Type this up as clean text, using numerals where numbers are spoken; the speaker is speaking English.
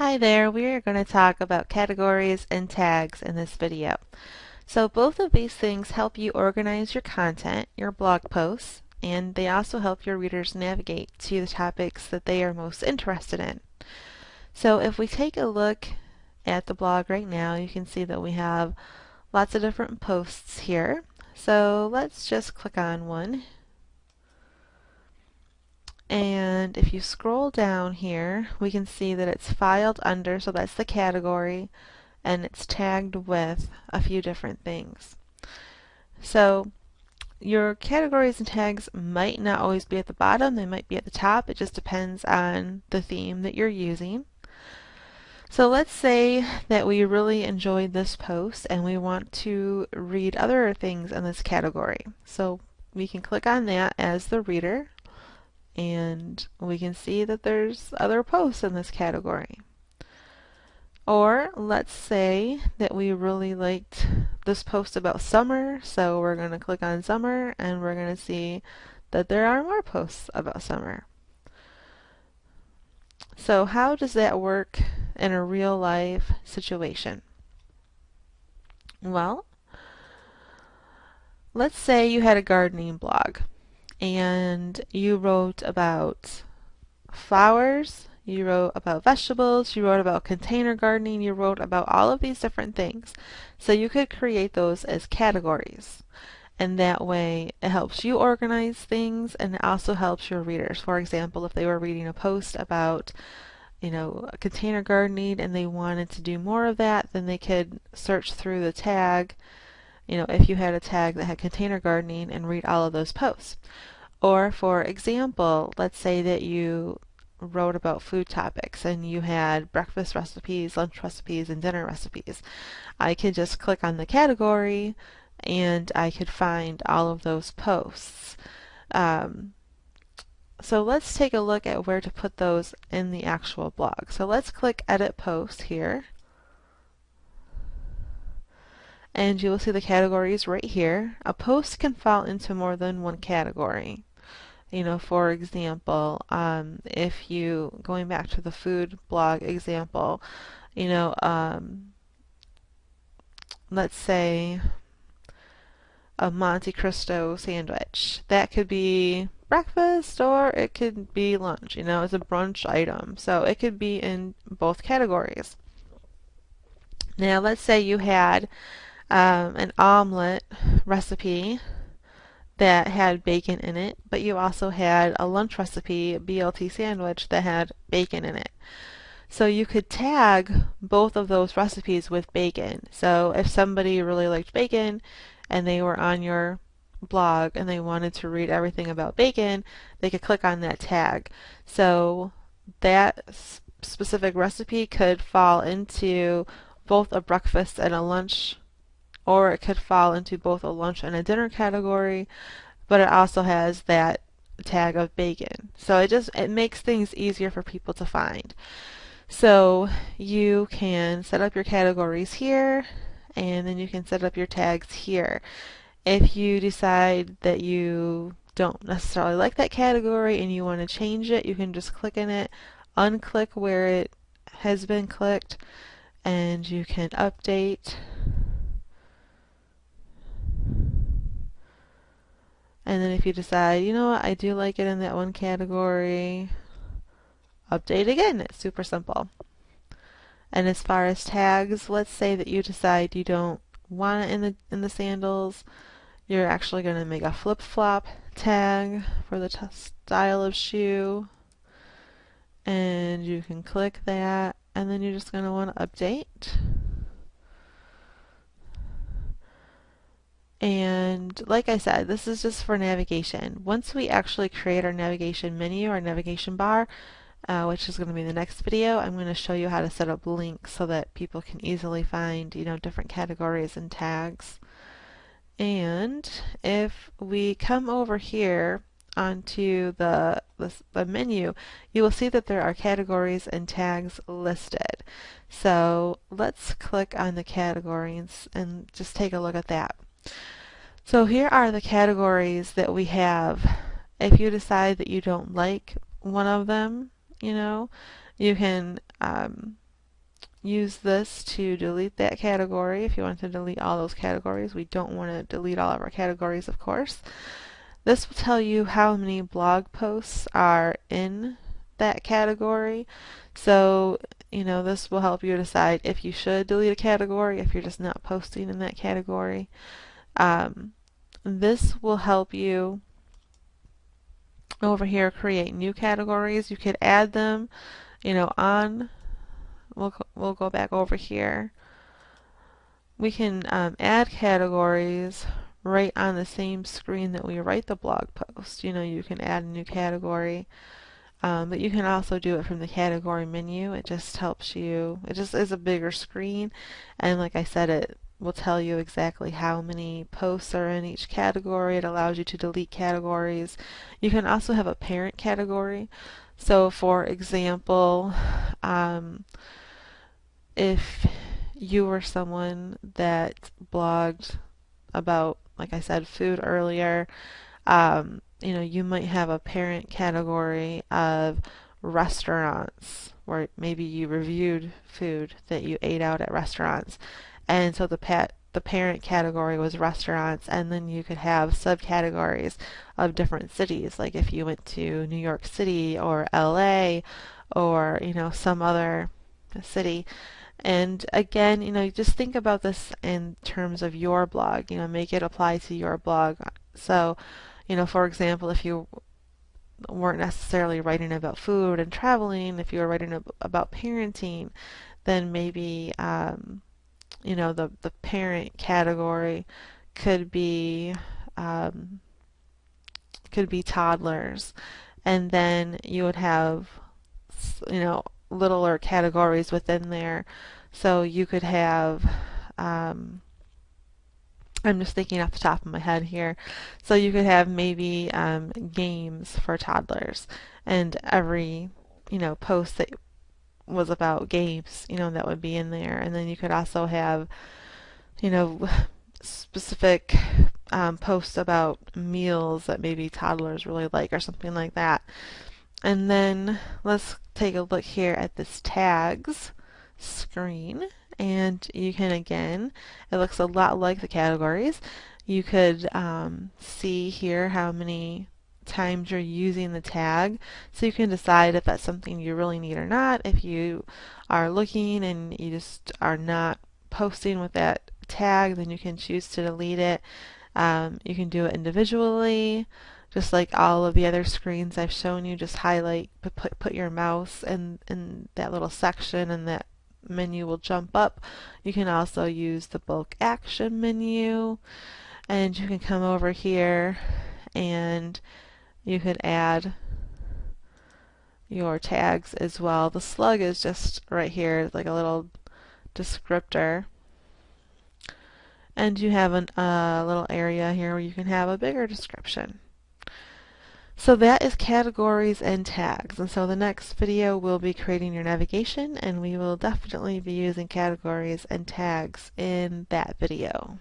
Hi there, we are going to talk about categories and tags in this video. So both of these things help you organize your content, your blog posts, and they also help your readers navigate to the topics that they are most interested in. So if we take a look at the blog right now, you can see that we have lots of different posts here. So let's just click on one. And if you scroll down here, we can see that it's filed under, so that's the category, and it's tagged with a few different things. So your categories and tags might not always be at the bottom, they might be at the top. It just depends on the theme that you're using. So let's say that we really enjoyed this post and we want to read other things in this category. So we can click on that as the reader, and we can see that there's other posts in this category. Or let's say that we really liked this post about summer, so we're going to click on summer and we're going to see that there are more posts about summer. So how does that work in a real life situation? Well, let's say you had a gardening blog and you wrote about flowers, you wrote about vegetables, you wrote about container gardening, you wrote about all of these different things. So you could create those as categories. And that way it helps you organize things and it also helps your readers. For example, if they were reading a post about, container gardening and they wanted to do more of that, then they could search through the tag, if you had a tag that had container gardening, and read all of those posts. Or for example, let's say that you wrote about food topics and you had breakfast recipes, lunch recipes, and dinner recipes. I could just click on the category and I could find all of those posts. So let's take a look at where to put those in the actual blog. So let's click Edit Post here. And you will see the categories right here. A post can fall into more than one category. For example, if you, going back to the food blog example, let's say a Monte Cristo sandwich. That could be breakfast or it could be lunch. It's a brunch item. So it could be in both categories. Now let's say you had an omelet recipe that had bacon in it, but you also had a lunch recipe, a BLT sandwich, that had bacon in it. So you could tag both of those recipes with bacon. So if somebody really liked bacon and they were on your blog and they wanted to read everything about bacon, they could click on that tag. So that specific recipe could fall into both a breakfast and a lunch, or it could fall into both a lunch and a dinner category, but it also has that tag of bacon. So it makes things easier for people to find. So you can set up your categories here, and then you can set up your tags here. If you decide that you don't necessarily like that category and you want to change it, you can just click in it, unclick where it has been clicked, and you can update. And then if you decide, what, I do like it in that one category, update again. It's super simple. And as far as tags, let's say that you decide you don't want it in the sandals. You're actually going to make a flip-flop tag for the style of shoe. And you can click that, and then you're just going to want to update. And like I said, this is just for navigation. Once we actually create our navigation menu, our navigation bar, which is going to be the next video, I'm going to show you how to set up links so that people can easily find, different categories and tags. And if we come over here onto the menu, you will see that there are categories and tags listed. So let's click on the categories and just take a look at that. So here are the categories that we have. If you decide that you don't like one of them, you can use this to delete that category if you want to delete all those categories. We don't want to delete all of our categories, of course. This will tell you how many blog posts are in that category. So, this will help you decide if you should delete a category, if you're just not posting in that category. This will help you over here create new categories. You could add them, on. We'll go back over here. We can add categories right on the same screen that we write the blog post. You can add a new category, but you can also do it from the category menu. It just helps you. It just is a bigger screen, and like I said, it will tell you exactly how many posts are in each category. It allows you to delete categories. You can also have a parent category. So for example, if you were someone that blogged about, like I said, food earlier, you might have a parent category of restaurants where maybe you reviewed food that you ate out at restaurants. And so the parent category was restaurants, and then you could have subcategories of different cities, like if you went to New York City or LA or some other city. And again, just think about this in terms of your blog, make it apply to your blog. So, for example, if you weren't necessarily writing about food and traveling, if you were writing about parenting, then maybe, the parent category could be, toddlers. And then you would have, littler categories within there. So you could have, I'm just thinking off the top of my head here. So you could have maybe games for toddlers, and every post that was about games, that would be in there. And then you could also have specific posts about meals that maybe toddlers really like or something like that. And then let's take a look here at this tags screen, and you can, again, it looks a lot like the categories. You could see here how many times you're using the tag, so you can decide if that's something you really need or not. If you are looking and you just are not posting with that tag, then you can choose to delete it. You can do it individually, just like all of the other screens I've shown you. Just highlight, put your mouse in that little section, and that menu will jump up. You can also use the bulk action menu, and you can come over here and you could add your tags as well. The slug is just right here, like a little descriptor. And you have a little area here where you can have a bigger description. So that is categories and tags. And so the next video will be creating your navigation, and we will definitely be using categories and tags in that video.